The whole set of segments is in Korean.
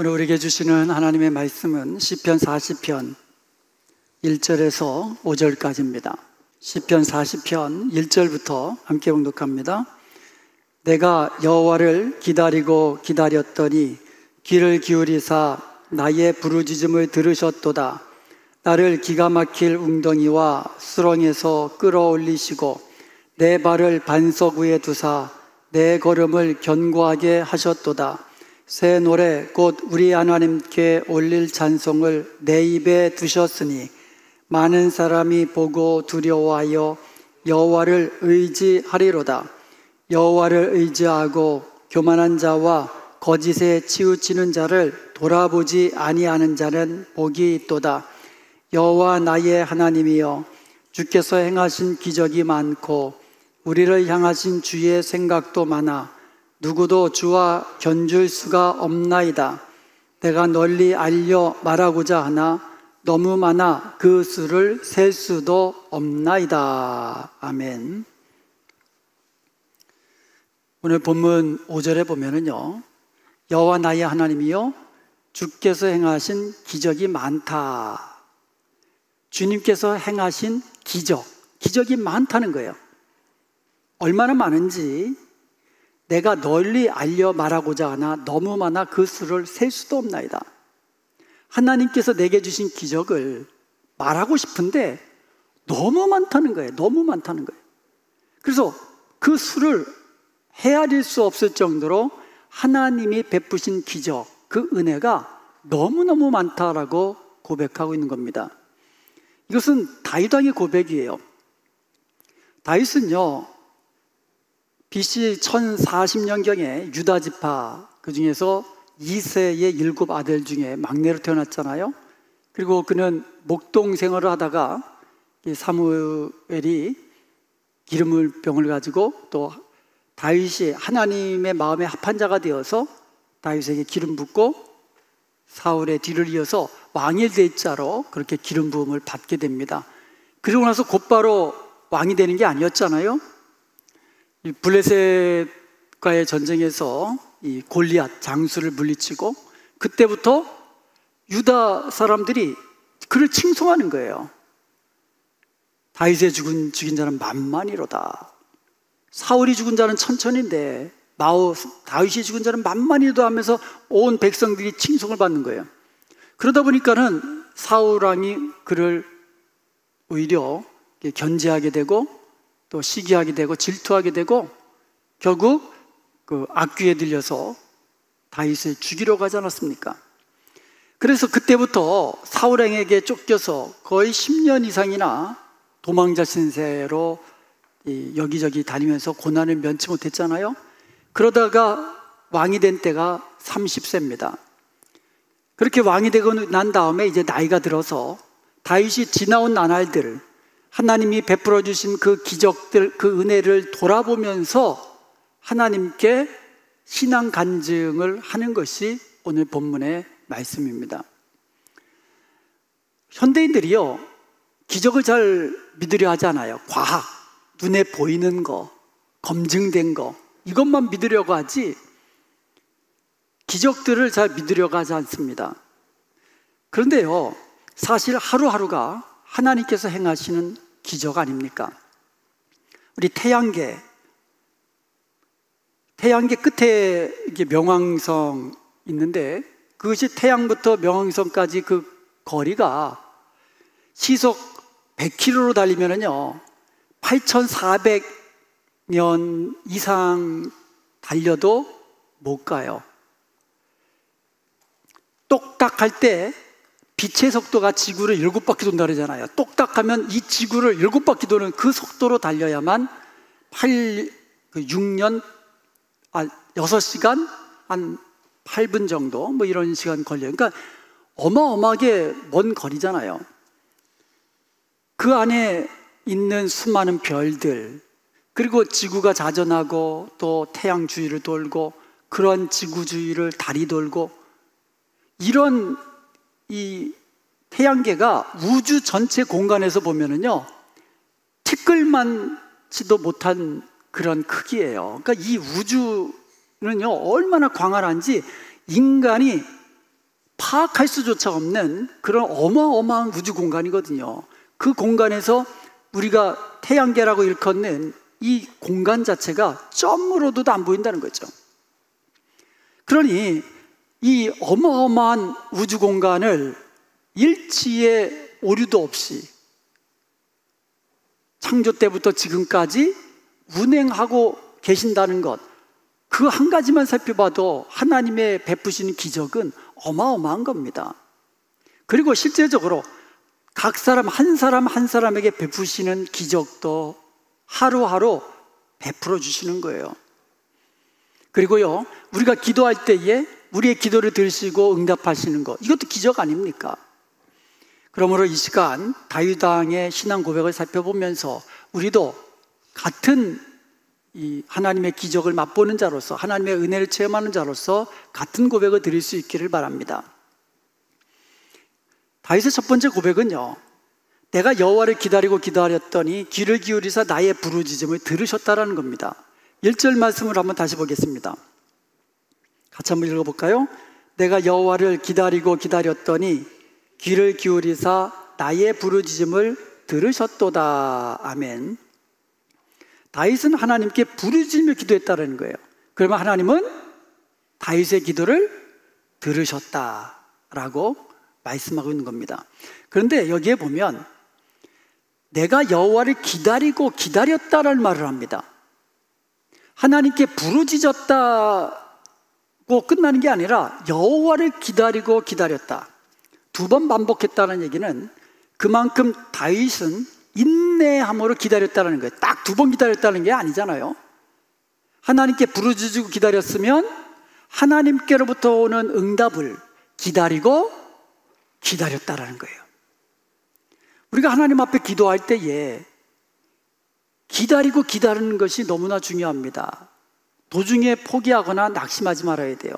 오늘 우리에게 주시는 하나님의 말씀은 시편 40편 1절에서 5절까지입니다. 시편 40편 1절부터 함께 봉독합니다. 내가 여호와를 기다리고 기다렸더니 귀를 기울이사 나의 부르짖음을 들으셨도다. 나를 기가 막힐 웅덩이와 수렁에서 끌어올리시고 내 발을 반석 위에 두사 내 걸음을 견고하게 하셨도다. 새 노래 곧 우리 하나님께 올릴 찬송을 내 입에 두셨으니 많은 사람이 보고 두려워하여 여호와를 의지하리로다. 여호와를 의지하고 교만한 자와 거짓에 치우치는 자를 돌아보지 아니하는 자는 복이 있도다. 여호와 나의 하나님이여, 주께서 행하신 기적이 많고 우리를 향하신 주의 생각도 많아 누구도 주와 견줄 수가 없나이다. 내가 널리 알려 말하고자 하나 너무 많아 그 수를 셀 수도 없나이다. 아멘. 오늘 본문 5절에 보면은요, 여호와 나의 하나님이여, 주께서 행하신 기적이 많다. 주님께서 행하신 기적이 많다는 거예요. 얼마나 많은지 내가 널리 알려 말하고자 하나 너무 많아 그 수를 셀 수도 없나이다. 하나님께서 내게 주신 기적을 말하고 싶은데 너무 많다는 거예요. 너무 많다는 거예요. 그래서 그 수를 헤아릴 수 없을 정도로 하나님이 베푸신 기적, 그 은혜가 너무너무 많다라고 고백하고 있는 겁니다. 이것은 다윗 왕의 고백이에요. 다윗은요, BC 1040년경에 유다 지파, 그 중에서 2세의 7 아들 중에 막내로 태어났잖아요. 그리고 그는 목동 생활을 하다가 사무엘이 기름병을 가지고 또 다윗이 하나님의 마음에 합한 자가 되어서 다윗에게 기름 붓고 사울의 뒤를 이어서 왕의 대자로 그렇게 기름 부음을 받게 됩니다. 그리고 나서 곧바로 왕이 되는 게 아니었잖아요. 이 블레셋과의 전쟁에서 이 골리앗 장수를 물리치고 그때부터 유다 사람들이 그를 칭송하는 거예요. 다윗의 죽인 자는 만만이로다. 사울이 죽은 자는 천천인데 다윗이 죽은 자는 만만이로다 하면서 온 백성들이 칭송을 받는 거예요. 그러다 보니까는 사울 왕이 그를 오히려 견제하게 되고 또 시기하게 되고 질투하게 되고 결국 그 악귀에 들려서 다윗을 죽이려고 하지 않았습니까? 그래서 그때부터 사울 왕에게 쫓겨서 거의 10년 이상이나 도망자 신세로 여기저기 다니면서 고난을 면치 못했잖아요. 그러다가 왕이 된 때가 30세입니다. 그렇게 왕이 되고 난 다음에 이제 나이가 들어서 다윗이 지나온 나날들, 하나님이 베풀어 주신 그 기적들, 그 은혜를 돌아보면서 하나님께 신앙 간증을 하는 것이 오늘 본문의 말씀입니다. 현대인들이요, 기적을 잘 믿으려 하지 않아요. 과학, 눈에 보이는 거, 검증된 거, 이것만 믿으려고 하지 기적들을 잘 믿으려고 하지 않습니다. 그런데요, 사실 하루하루가 하나님께서 행하시는 기적 아닙니까? 우리 태양계 끝에 이게 명왕성 있는데 그것이 태양부터 명왕성까지 그 거리가 시속 100km로 달리면은요 8,400년 이상 달려도 못 가요. 똑딱할 때 빛의 속도가 지구를 7바퀴 돈다 그러잖아요. 똑딱하면 이 지구를 7바퀴 도는 그 속도로 달려야만 6시간 한 8분 정도 뭐 이런 시간 걸려요. 그러니까 어마어마하게 먼 거리잖아요. 그 안에 있는 수많은 별들, 그리고 지구가 자전하고 또 태양 주위를 돌고 그런 지구 주위를 달이 돌고 이런 이 태양계가 우주 전체 공간에서 보면은요 티끌만치도 못한 그런 크기예요. 그러니까 이 우주는요 얼마나 광활한지 인간이 파악할 수조차 없는 그런 어마어마한 우주 공간이거든요. 그 공간에서 우리가 태양계라고 일컫는 이 공간 자체가 점으로도 안 보인다는 거죠. 그러니 이 어마어마한 우주 공간을 일치의 오류도 없이 창조 때부터 지금까지 운행하고 계신다는 것, 그 한 가지만 살펴봐도 하나님의 베푸시는 기적은 어마어마한 겁니다. 그리고 실제적으로 각 사람 한 사람에게 베푸시는 기적도 하루하루 베풀어 주시는 거예요. 그리고요, 우리가 기도할 때에 우리의 기도를 들으시고 응답하시는 것, 이것도 기적 아닙니까? 그러므로 이 시간 다윗 왕의 신앙 고백을 살펴보면서 우리도 같은 이 하나님의 기적을 맛보는 자로서, 하나님의 은혜를 체험하는 자로서 같은 고백을 드릴 수 있기를 바랍니다. 다윗의 첫 번째 고백은요, 내가 여호와를 기다리고 기다렸더니 귀를 기울이사 나의 부르짖음을 들으셨다라는 겁니다. 1절 말씀을 한번 다시 보겠습니다. 같이 한번 읽어볼까요? 내가 여호와를 기다리고 기다렸더니 귀를 기울이사 나의 부르짖음을 들으셨도다. 아멘. 다윗은 하나님께 부르짖으며 기도했다는 거예요. 그러면 하나님은 다윗의 기도를 들으셨다라고 말씀하고 있는 겁니다. 그런데 여기에 보면 내가 여호와를 기다리고 기다렸다라는 말을 합니다. 하나님께 부르짖었다고 끝나는 게 아니라 여호와를 기다리고 기다렸다. 2번 반복했다는 얘기는 그만큼 다윗은 인내함으로 기다렸다는 거예요. 딱 2번 기다렸다는 게 아니잖아요. 하나님께 부르짖고 기다렸으면 하나님께로부터 오는 응답을 기다리고 기다렸다는 거예요. 우리가 하나님 앞에 기도할 때에 기다리고 기다리는 것이 너무나 중요합니다. 도중에 포기하거나 낙심하지 말아야 돼요.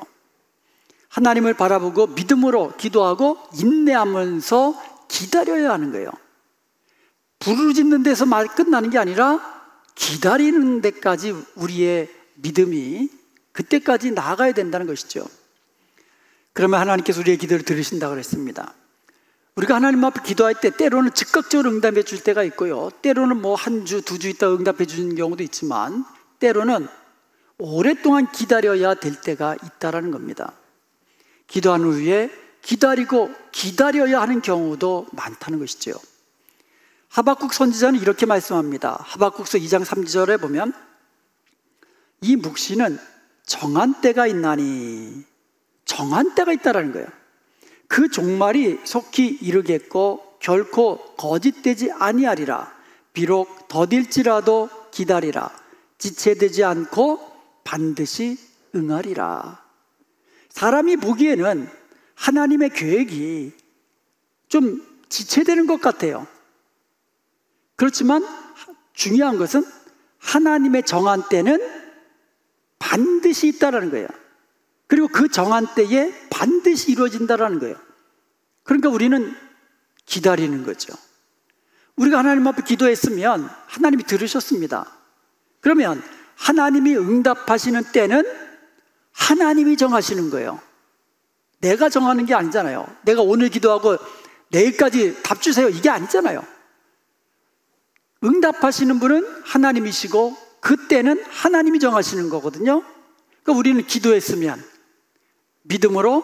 하나님을 바라보고 믿음으로 기도하고 인내하면서 기다려야 하는 거예요. 부르짖는 데서 말 끝나는 게 아니라 기다리는 데까지 우리의 믿음이 그때까지 나아가야 된다는 것이죠. 그러면 하나님께서 우리의 기도를 들으신다고 그랬습니다. 우리가 하나님 앞에 기도할 때 때로는 즉각적으로 응답해 줄 때가 있고요, 때로는 뭐 한 주, 2주 있다가 응답해 주는 경우도 있지만 때로는 오랫동안 기다려야 될 때가 있다는 겁니다. 기도한 후에 기다리고 기다려야 하는 경우도 많다는 것이죠. 하박국 선지자는 이렇게 말씀합니다. 하박국서 2장 3절에 보면 이 묵시는 정한 때가 있나니, 정한 때가 있다는 거예요. 그 종말이 속히 이르겠고 결코 거짓되지 아니하리라. 비록 더딜지라도 기다리라. 지체되지 않고 반드시 응하리라. 사람이 보기에는 하나님의 계획이 좀 지체되는 것 같아요. 그렇지만 중요한 것은 하나님의 정한 때는 반드시 있다는 거예요. 그리고 그 정한 때에 반드시 이루어진다는 거예요. 그러니까 우리는 기다리는 거죠. 우리가 하나님 앞에 기도했으면 하나님이 들으셨습니다. 그러면 하나님이 응답하시는 때는 하나님이 정하시는 거예요. 내가 정하는 게 아니잖아요. 내가 오늘 기도하고 내일까지 답 주세요, 이게 아니잖아요. 응답하시는 분은 하나님이시고 그때는 하나님이 정하시는 거거든요. 그러니까 우리는 기도했으면 믿음으로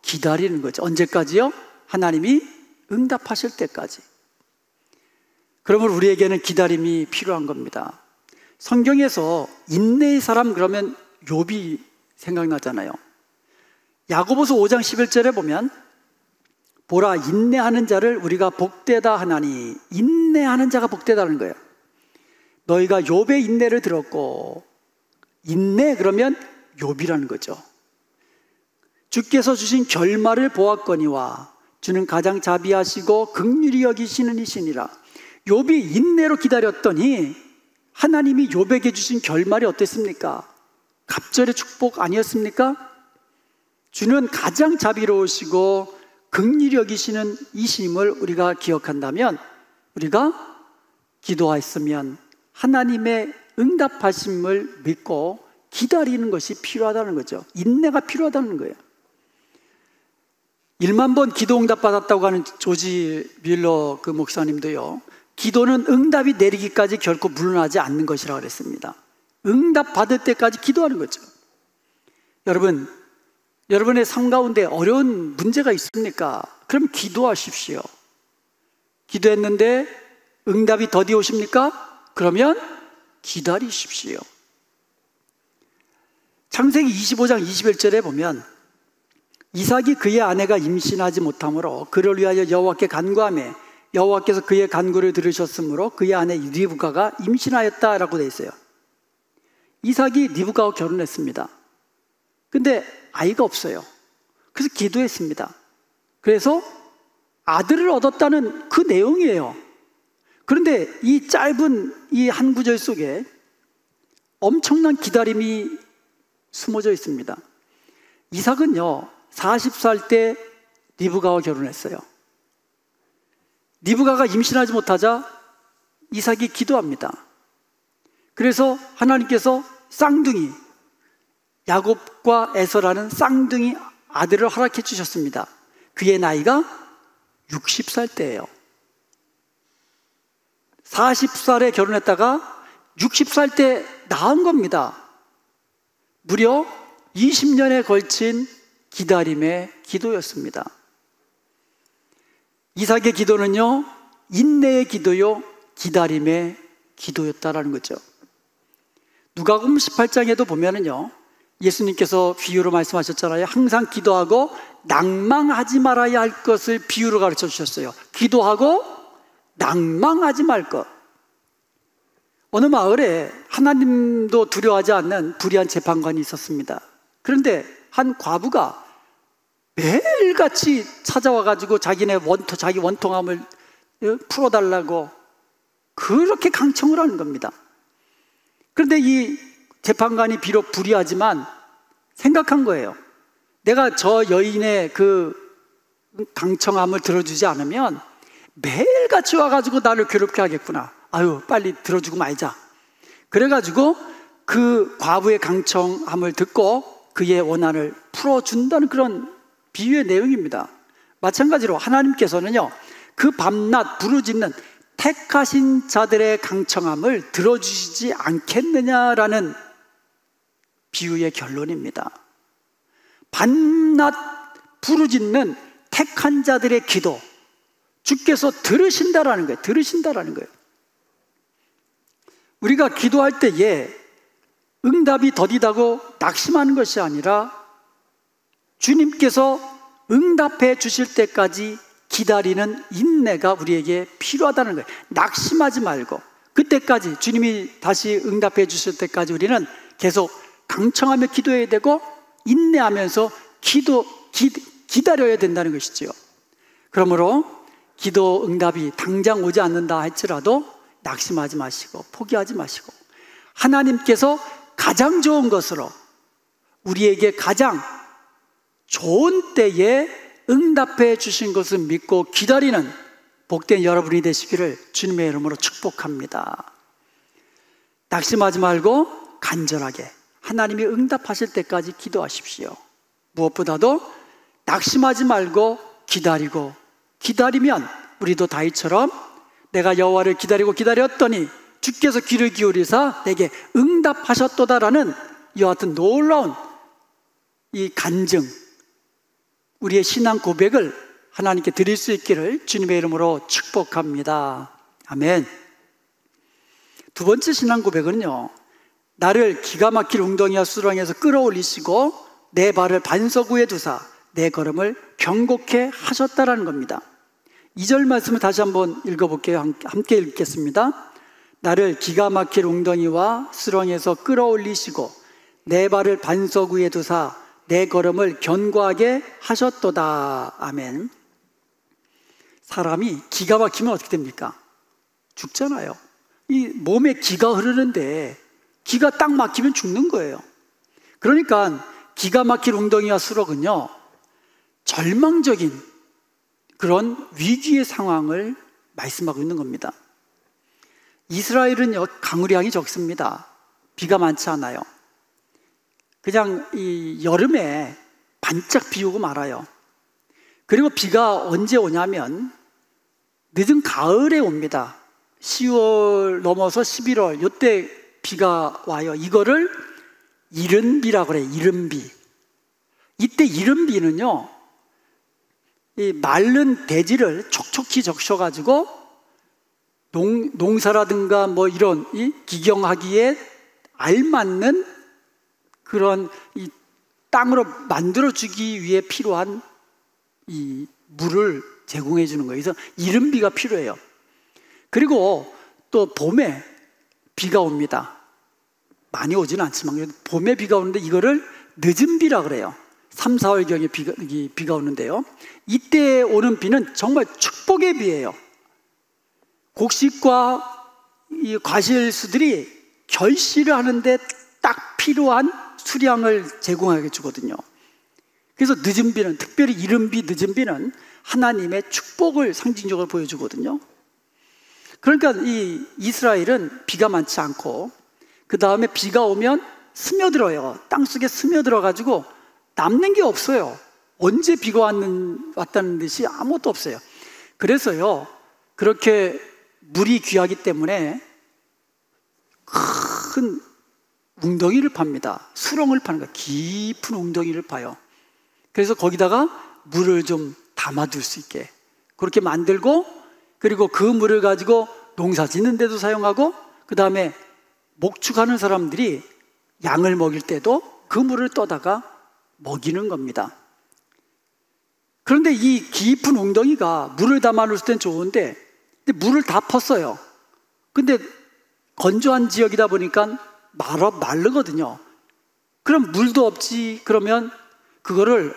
기다리는 거죠. 언제까지요? 하나님이 응답하실 때까지. 그러면 우리에게는 기다림이 필요한 겁니다. 성경에서 인내의 사람 그러면 욥이 생각나잖아요. 야고보서 5장 11절에 보면 보라, 인내하는 자를 우리가 복되다 하나니, 인내하는 자가 복되다는 거예요. 너희가 욥의 인내를 들었고, 인내 그러면 욥이라는 거죠. 주께서 주신 결말을 보았거니와 주는 가장 자비하시고 긍휼히 여기시는 이시니라. 욥이 인내로 기다렸더니 하나님이 욥에게 주신 결말이 어땠습니까? 갑절의 축복 아니었습니까? 주는 가장 자비로우시고 긍휼히 여기시는 이심을 우리가 기억한다면 우리가 기도했으면 하나님의 응답하심을 믿고 기다리는 것이 필요하다는 거죠. 인내가 필요하다는 거예요. 1만 번 기도 응답 받았다고 하는 조지 뮬러 그 목사님도요, 기도는 응답이 내리기까지 결코 물러나지 않는 것이라고 그랬습니다. 응답 받을 때까지 기도하는 거죠. 여러분, 여러분의 삶 가운데 어려운 문제가 있습니까? 그럼 기도하십시오. 기도했는데 응답이 더디 오십니까? 그러면 기다리십시오. 창세기 25장 21절에 보면 이삭이 그의 아내가 임신하지 못하므로 그를 위하여 여호와께 간구하매 여호와께서 그의 간구를 들으셨으므로 그의 아내 리브가가 임신하였다라고 되어 있어요. 이삭이 리브가와 결혼했습니다. 근데 아이가 없어요. 그래서 기도했습니다. 그래서 아들을 얻었다는 그 내용이에요. 그런데 이 짧은 이 한 구절 속에 엄청난 기다림이 숨어져 있습니다. 이삭은요 40살 때 리브가와 결혼했어요. 리브가가 임신하지 못하자 이삭이 기도합니다. 그래서 하나님께서 쌍둥이 야곱과 에서라는 쌍둥이 아들을 허락해 주셨습니다. 그의 나이가 60살 때예요. 40살에 결혼했다가 60살 때 낳은 겁니다. 무려 20년에 걸친 기다림의 기도였습니다. 이삭의 기도는요 인내의 기도요 기다림의 기도였다라는 거죠. 누가복음 18장에도 보면은요 예수님께서 비유로 말씀하셨잖아요. 항상 기도하고 낭망하지 말아야 할 것을 비유로 가르쳐 주셨어요. 기도하고 낭망하지 말 것. 어느 마을에 하나님도 두려워하지 않는 불의한 재판관이 있었습니다. 그런데 한 과부가 매일같이 찾아와가지고 자기 원통함을 풀어달라고 그렇게 강청을 하는 겁니다. 그런데 이 재판관이 비록 불의하지만 생각한 거예요. 내가 저 여인의 그 강청함을 들어주지 않으면 매일같이 와가지고 나를 괴롭게 하겠구나. 아유, 빨리 들어주고 말자. 그래가지고 그 과부의 강청함을 듣고 그의 원한을 풀어준다는 그런 비유의 내용입니다. 마찬가지로 하나님께서는요 그 밤낮 부르짖는 택하신 자들의 강청함을 들어주시지 않겠느냐라는 비유의 결론입니다. 밤낮 부르짖는 택한 자들의 기도, 주께서 들으신다라는 거예요. 들으신다라는 거예요. 우리가 기도할 때에 응답이 더디다고 낙심하는 것이 아니라 주님께서 응답해 주실 때까지 기다리는 인내가 우리에게 필요하다는 거예요. 낙심하지 말고 그때까지 주님이 다시 응답해 주실 때까지 우리는 계속 강청하며 기도해야 되고 인내하면서 기다려야 된다는 것이지요. 그러므로 기도 응답이 당장 오지 않는다 할지라도 낙심하지 마시고 포기하지 마시고 하나님께서 가장 좋은 것으로 우리에게 가장 좋은 때에 응답해 주신 것을 믿고 기다리는 복된 여러분이 되시기를 주님의 이름으로 축복합니다. 낙심하지 말고 간절하게 하나님이 응답하실 때까지 기도하십시오. 무엇보다도 낙심하지 말고 기다리고 기다리면 우리도 다윗처럼 내가 여호와를 기다리고 기다렸더니 주께서 귀를 기울이사 내게 응답하셨도다라는 이와 같은 놀라운 이 간증, 우리의 신앙 고백을 하나님께 드릴 수 있기를 주님의 이름으로 축복합니다. 아멘. 두 번째 신앙 고백은요, 나를 기가 막힐 웅덩이와 수렁에서 끌어올리시고 내 발을 반석 위에 두사 내 걸음을 견고케 하셨다라는 겁니다. 2절 말씀을 다시 한번 읽어볼게요. 함께 읽겠습니다. 나를 기가 막힐 웅덩이와 수렁에서 끌어올리시고 내 발을 반석 위에 두사 내 걸음을 견고하게 하셨도다. 아멘. 사람이 기가 막히면 어떻게 됩니까? 죽잖아요. 이 몸에 기가 흐르는데 기가 딱 막히면 죽는 거예요. 그러니까 기가 막힐 웅덩이와 수렁은요, 절망적인 그런 위기의 상황을 말씀하고 있는 겁니다. 이스라엘은요, 강우량이 적습니다. 비가 많지 않아요. 그냥 이 여름에 반짝 비 오고 말아요. 그리고 비가 언제 오냐면 늦은 가을에 옵니다. 10월 넘어서 11월 이때 비가 와요. 이거를 이른비라고 그래요. 이른비. 이때 이른비는요, 이 마른 대지를 촉촉히 적셔가지고 농사라든가 뭐 이런 이 기경하기에 알맞는 그런 이 땅으로 만들어주기 위해 필요한 이 물을 제공해 주는 거예요. 그래서 이른비가 필요해요. 그리고 또 봄에 비가 옵니다. 많이 오지는 않지만 그래도 봄에 비가 오는데 이거를 늦은 비라 그래요. 3, 4월경에 비가 오는데요, 이때 오는 비는 정말 축복의 비예요. 곡식과 이 과실수들이 결실을 하는데 딱 필요한 수량을 제공하게 주거든요. 그래서 늦은 비는, 특별히 이른 비, 늦은 비는 하나님의 축복을 상징적으로 보여주거든요. 그러니까 이 이스라엘은 비가 많지 않고 그 다음에 비가 오면 스며들어요. 땅속에 스며들어가지고 남는 게 없어요. 언제 비가 왔다는 듯이 아무것도 없어요. 그래서요, 그렇게 물이 귀하기 때문에 큰 웅덩이를 팝니다. 수렁을 파는 거예요. 깊은 웅덩이를 파요. 그래서 거기다가 물을 좀 담아둘 수 있게 그렇게 만들고, 그리고 그 물을 가지고 농사 짓는 데도 사용하고, 그 다음에 목축하는 사람들이 양을 먹일 때도 그 물을 떠다가 먹이는 겁니다. 그런데 이 깊은 웅덩이가 물을 담아놓을 땐 좋은데 근데 물을 다 펐어요. 근데 건조한 지역이다 보니까 마르거든요. 그럼 물도 없지. 그러면 그거를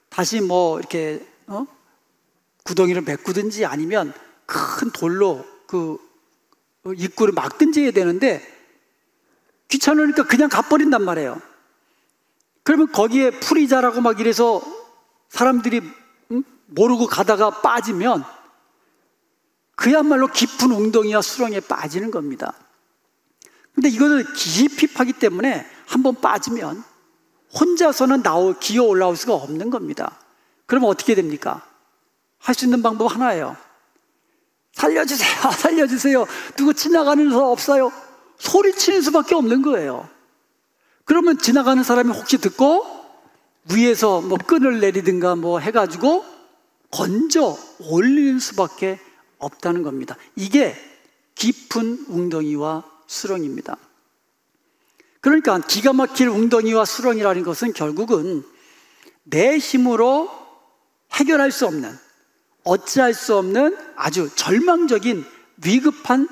다시 뭐 이렇게 구덩이를 메꾸든지 아니면 큰 돌로 그 입구를 막든지 해야 되는데 귀찮으니까 그냥 가버린단 말이에요. 그러면 거기에 풀이 자라고 막 이래서 사람들이 모르고 가다가 빠지면 그야말로 깊은 웅덩이와 수렁에 빠지는 겁니다. 근데 이거는 깊이 파기 때문에 한번 빠지면 혼자서는 기어 올라올 수가 없는 겁니다. 그러면 어떻게 됩니까? 할 수 있는 방법 하나예요. 살려주세요, 살려주세요. 누구 지나가는 사람 없어요? 소리치는 수밖에 없는 거예요. 그러면 지나가는 사람이 혹시 듣고 위에서 뭐 끈을 내리든가 뭐 해가지고 건져 올리는 수밖에 없다는 겁니다. 이게 깊은 웅덩이와 수렁입니다. 그러니까 기가 막힐 웅덩이와 수렁이라는 것은 결국은 내 힘으로 해결할 수 없는, 어찌할 수 없는 아주 절망적인 위급한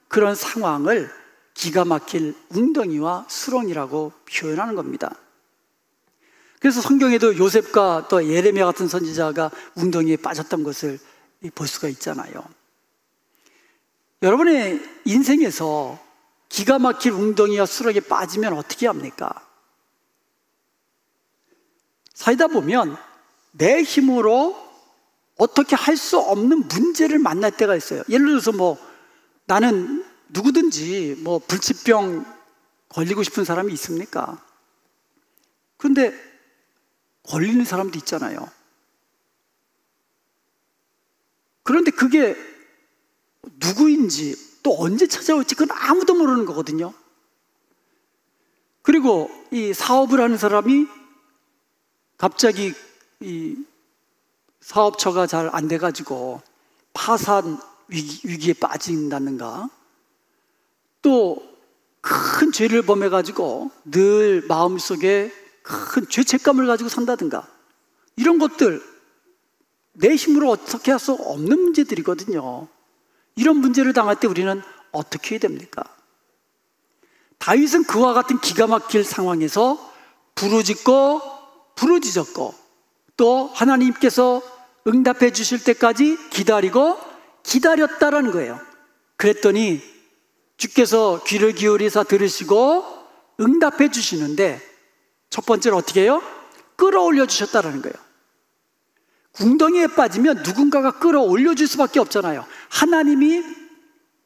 그런 상황을 기가 막힐 웅덩이와 수렁이라고 표현하는 겁니다. 그래서 성경에도 요셉과 또 예레미야 같은 선지자가 웅덩이에 빠졌던 것을 볼 수가 있잖아요. 여러분의 인생에서 기가 막힐 웅덩이와 수렁에 빠지면 어떻게 합니까? 살다 보면 내 힘으로 어떻게 할 수 없는 문제를 만날 때가 있어요. 예를 들어서 뭐 나는 누구든지 뭐 불치병 걸리고 싶은 사람이 있습니까? 그런데 걸리는 사람도 있잖아요. 그런데 그게 누구인지 또 언제 찾아올지 그건 아무도 모르는 거거든요. 그리고 이 사업을 하는 사람이 갑자기 이 사업처가 잘 안 돼가지고 파산 위기에 빠진다든가, 또 큰 죄를 범해가지고 늘 마음속에 큰 죄책감을 가지고 산다든가, 이런 것들 내 힘으로 어떻게 할 수 없는 문제들이거든요. 이런 문제를 당할 때 우리는 어떻게 해야 됩니까? 다윗은 그와 같은 기가 막힐 상황에서 부르짖고 부르짖었고, 또 하나님께서 응답해 주실 때까지 기다리고 기다렸다라는 거예요. 그랬더니 주께서 귀를 기울이사 들으시고 응답해 주시는데, 첫 번째로 어떻게 해요? 끌어올려 주셨다라는 거예요. 웅덩이에 빠지면 누군가가 끌어올려 줄 수밖에 없잖아요. 하나님이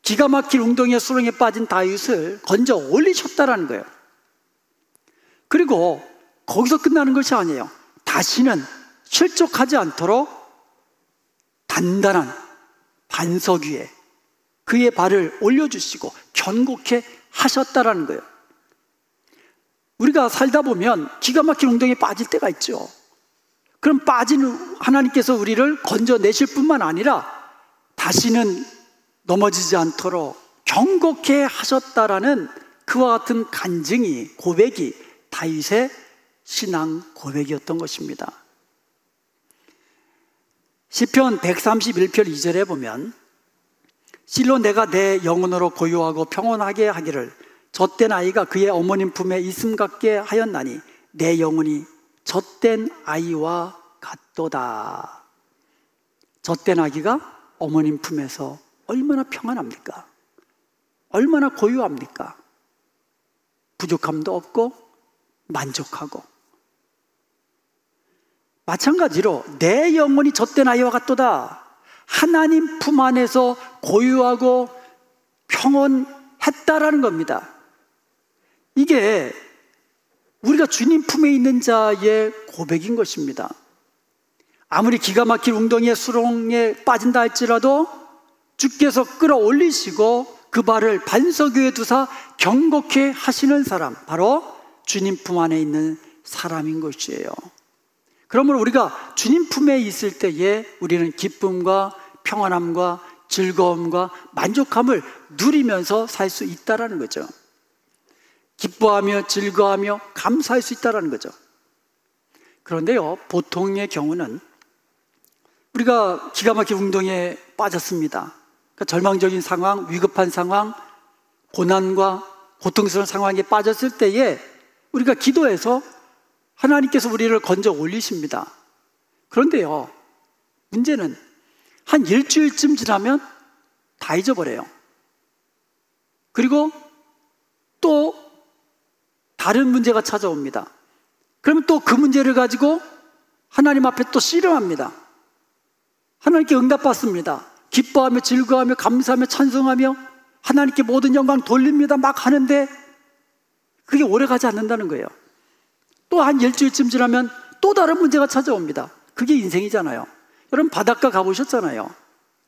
기가 막힐 웅덩이와 수렁에 빠진 다윗을 건져 올리셨다라는 거예요. 그리고 거기서 끝나는 것이 아니에요. 다시는 실족하지 않도록 단단한 반석 위에 그의 발을 올려주시고 견고케 하셨다라는 거예요. 우리가 살다 보면 기가 막힌 운동에 빠질 때가 있죠. 그럼 빠진 하나님께서 우리를 건져내실 뿐만 아니라 다시는 넘어지지 않도록 견고케 하셨다라는 그와 같은 간증이, 고백이 다윗의 신앙 고백이었던 것입니다. 시편 131편 2절에 보면 실로 내가 내 영혼으로 고요하고 평온하게 하기를 젖된 아이가 그의 어머님 품에 있음 같게 하였나니 내 영혼이 젖된 아이와 같도다. 젖된 아기가 어머님 품에서 얼마나 평안합니까? 얼마나 고요합니까? 부족함도 없고 만족하고. 마찬가지로 내 영혼이 젖된 아이와 같도다. 하나님 품 안에서 고요하고 평온했다라는 겁니다. 이게 우리가 주님 품에 있는 자의 고백인 것입니다. 아무리 기가 막힌 웅덩이의 수렁에 빠진다 할지라도 주께서 끌어올리시고 그 발을 반석 위에 두사 견고케 하시는 사람, 바로 주님 품 안에 있는 사람인 것이에요. 그러므로 우리가 주님 품에 있을 때에 우리는 기쁨과 평안함과 즐거움과 만족함을 누리면서 살 수 있다는 거죠. 기뻐하며 즐거워하며 감사할 수 있다는 거죠. 그런데요, 보통의 경우는 우리가 기가 막힌 운동에 빠졌습니다. 그러니까 절망적인 상황, 위급한 상황, 고난과 고통스러운 상황에 빠졌을 때에 우리가 기도해서 하나님께서 우리를 건져 올리십니다. 그런데요, 문제는 한 일주일쯤 지나면 다 잊어버려요. 그리고 또 다른 문제가 찾아옵니다. 그러면 또 그 문제를 가지고 하나님 앞에 또 씨름합니다. 하나님께 응답받습니다. 기뻐하며 즐거워하며 감사하며 찬송하며 하나님께 모든 영광 돌립니다 막 하는데 그게 오래가지 않는다는 거예요. 또 한 일주일쯤 지나면 또 다른 문제가 찾아옵니다. 그게 인생이잖아요. 여러분 바닷가 가보셨잖아요.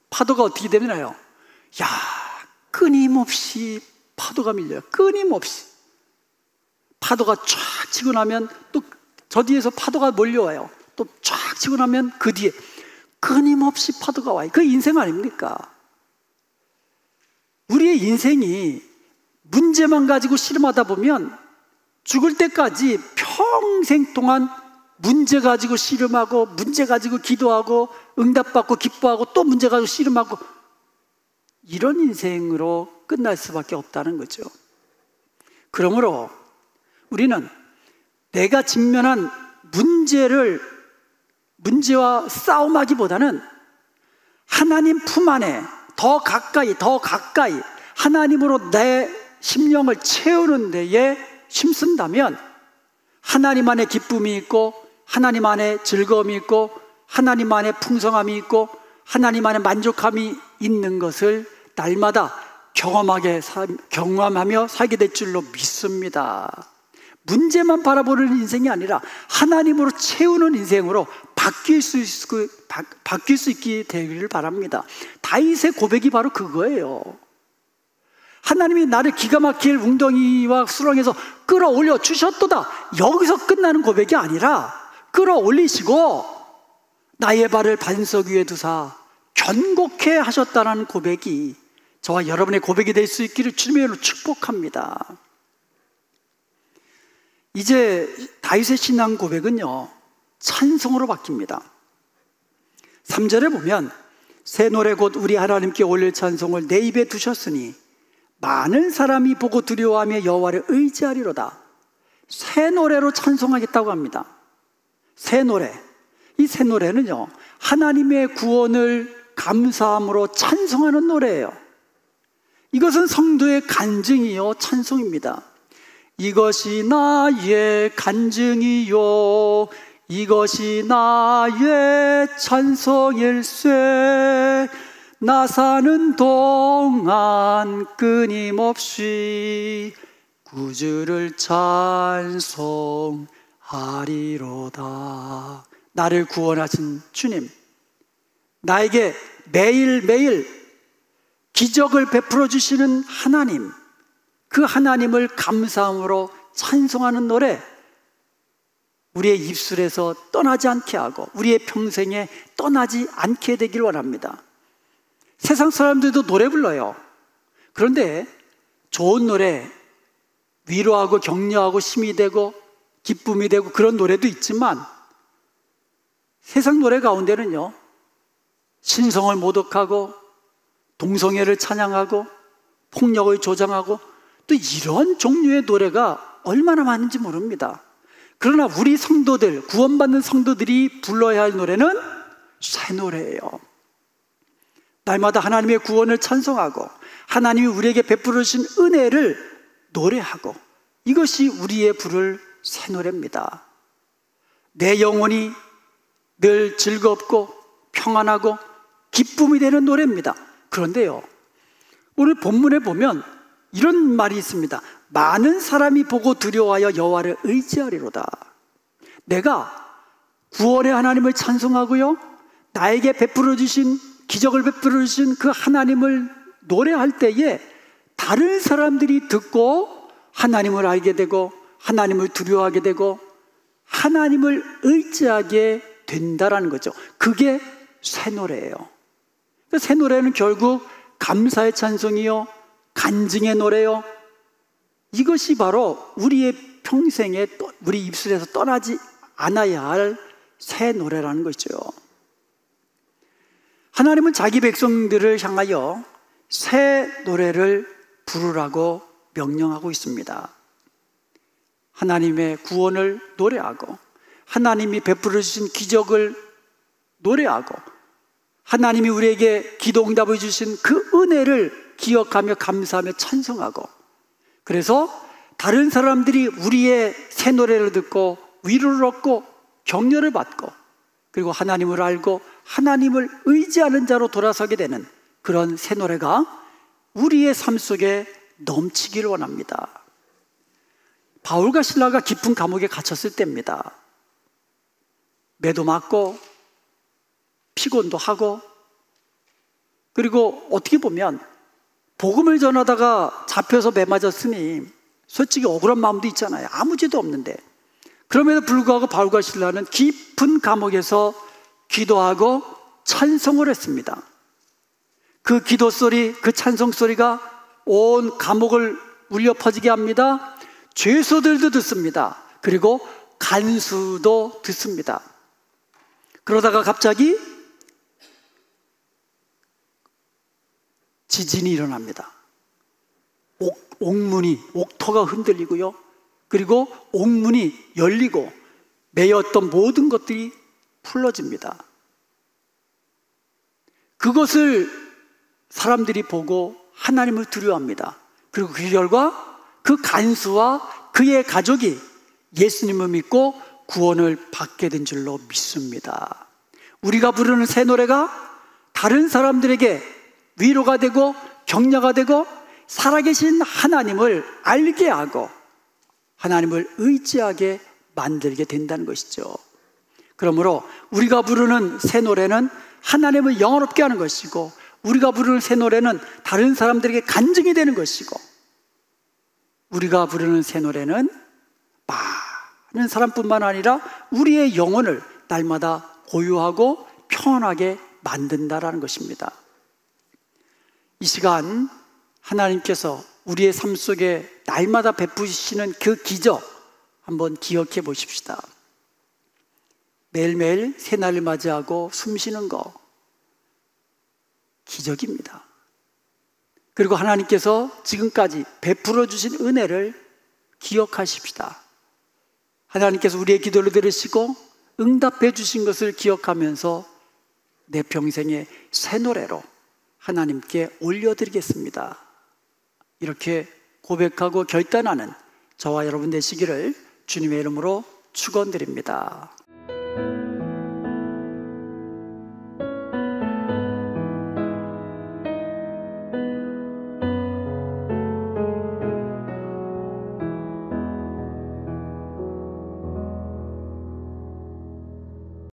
파도가 어떻게 되나요? 야, 끊임없이 파도가 밀려요. 끊임없이 파도가 쫙 치고 나면 또 저 뒤에서 파도가 몰려와요. 또 쫙 치고 나면 그 뒤에 끊임없이 파도가 와요. 그게 인생 아닙니까? 우리의 인생이 문제만 가지고 씨름하다 보면 죽을 때까지 평생 동안 문제 가지고 씨름하고 문제 가지고 기도하고 응답받고 기뻐하고 또 문제 가지고 씨름하고 이런 인생으로 끝날 수밖에 없다는 거죠. 그러므로 우리는 내가 직면한 문제와 싸움하기보다는 하나님 품 안에 더 가까이 하나님으로 내 심령을 채우는 데에 힘쓴다면 하나님 안에 기쁨이 있고 하나님 안에 즐거움이 있고 하나님 안에 풍성함이 있고 하나님 안에 만족함이 있는 것을 날마다 경험하며 살게 될 줄로 믿습니다. 문제만 바라보는 인생이 아니라 하나님으로 채우는 인생으로 바뀔 수 있게 되기를 바랍니다. 다윗의 고백이 바로 그거예요. 하나님이 나를 기가 막힐 웅덩이와 수렁에서 끌어올려 주셨도다. 여기서 끝나는 고백이 아니라 끌어올리시고 나의 발을 반석 위에 두사 견고케 하셨다는 고백이 저와 여러분의 고백이 될 수 있기를 주님의 이름으로 축복합니다. 이제 다윗의 신앙 고백은요, 찬송으로 바뀝니다. 3절에 보면 새 노래 곧 우리 하나님께 올릴 찬송을 내 입에 두셨으니 많은 사람이 보고 두려워하며 여호와를 의지하리로다. 새 노래로 찬송하겠다고 합니다. 새 노래. 이 새 노래는요, 하나님의 구원을 감사함으로 찬송하는 노래예요. 이것은 성도의 간증이요 찬송입니다. 이것이 나의 간증이요 이것이 나의 찬송일세. 나 사는 동안 끊임없이 구주를 찬송하리로다. 나를 구원하신 주님, 나에게 매일매일 기적을 베풀어 주시는 하나님, 그 하나님을 감사함으로 찬송하는 노래, 우리의 입술에서 떠나지 않게 하고 우리의 평생에 떠나지 않게 되길 원합니다. 세상 사람들도 노래 불러요. 그런데 좋은 노래, 위로하고 격려하고 힘이 되고 기쁨이 되고 그런 노래도 있지만, 세상 노래 가운데는요, 신성을 모독하고 동성애를 찬양하고 폭력을 조장하고 또 이런 종류의 노래가 얼마나 많은지 모릅니다. 그러나 우리 성도들, 구원받는 성도들이 불러야 할 노래는 새 노래예요. 날마다 하나님의 구원을 찬송하고 하나님이 우리에게 베풀어 주신 은혜를 노래하고, 이것이 우리의 부를 새 노래입니다. 내 영혼이 늘 즐겁고 평안하고 기쁨이 되는 노래입니다. 그런데요, 오늘 본문에 보면 이런 말이 있습니다. 많은 사람이 보고 두려워하여 여호와를 의지하리로다. 내가 구원의 하나님을 찬송하고요, 나에게 베풀어 주신, 기적을 베풀어 주신 그 하나님을 노래할 때에 다른 사람들이 듣고 하나님을 알게 되고 하나님을 두려워하게 되고 하나님을 의지하게 된다라는 거죠. 그게 새 노래예요. 새 노래는 결국 감사의 찬송이요, 간증의 노래요, 이것이 바로 우리의 평생에 우리 입술에서 떠나지 않아야 할 새 노래라는 것이죠. 하나님은 자기 백성들을 향하여 새 노래를 부르라고 명령하고 있습니다. 하나님의 구원을 노래하고 하나님이 베풀어 주신 기적을 노래하고 하나님이 우리에게 기도 응답을 주신 그 은혜를 기억하며 감사하며 찬송하고, 그래서 다른 사람들이 우리의 새 노래를 듣고 위로를 얻고 격려를 받고, 그리고 하나님을 알고 하나님을 의지하는 자로 돌아서게 되는 그런 새 노래가 우리의 삶 속에 넘치기를 원합니다. 바울과 실라가 깊은 감옥에 갇혔을 때입니다. 매도 맞고 피곤도 하고, 그리고 어떻게 보면 복음을 전하다가 잡혀서 매 맞았으니 솔직히 억울한 마음도 있잖아요. 아무 죄도 없는데. 그럼에도 불구하고 바울과 실라는 깊은 감옥에서 기도하고 찬송을 했습니다. 그 기도 소리, 그 찬송 소리가 온 감옥을 울려 퍼지게 합니다. 죄수들도 듣습니다. 그리고 간수도 듣습니다. 그러다가 갑자기 지진이 일어납니다. 옥토가 흔들리고요, 그리고 옥문이 열리고 매였던 모든 것들이 풀어집니다. 그것을 사람들이 보고 하나님을 두려워합니다. 그리고 그 결과 그 간수와 그의 가족이 예수님을 믿고 구원을 받게 된 줄로 믿습니다. 우리가 부르는 새 노래가 다른 사람들에게 위로가 되고 격려가 되고 살아계신 하나님을 알게 하고 하나님을 의지하게 만들게 된다는 것이죠. 그러므로 우리가 부르는 새 노래는 하나님을 영화롭게 하는 것이고, 우리가 부르는 새 노래는 다른 사람들에게 간증이 되는 것이고, 우리가 부르는 새 노래는 많은 사람뿐만 아니라 우리의 영혼을 날마다 고요하고 평안하게 만든다라는 것입니다. 이 시간 하나님께서 우리의 삶 속에 날마다 베푸시는 그 기적 한번 기억해 보십시다. 매일매일 새날을 맞이하고 숨 쉬는 거 기적입니다. 그리고 하나님께서 지금까지 베풀어 주신 은혜를 기억하십시다. 하나님께서 우리의 기도를 들으시고 응답해 주신 것을 기억하면서 내 평생의 새 노래로 하나님께 올려드리겠습니다. 이렇게 고백하고 결단하는 저와 여러분 되시기를 주님의 이름으로 축원드립니다.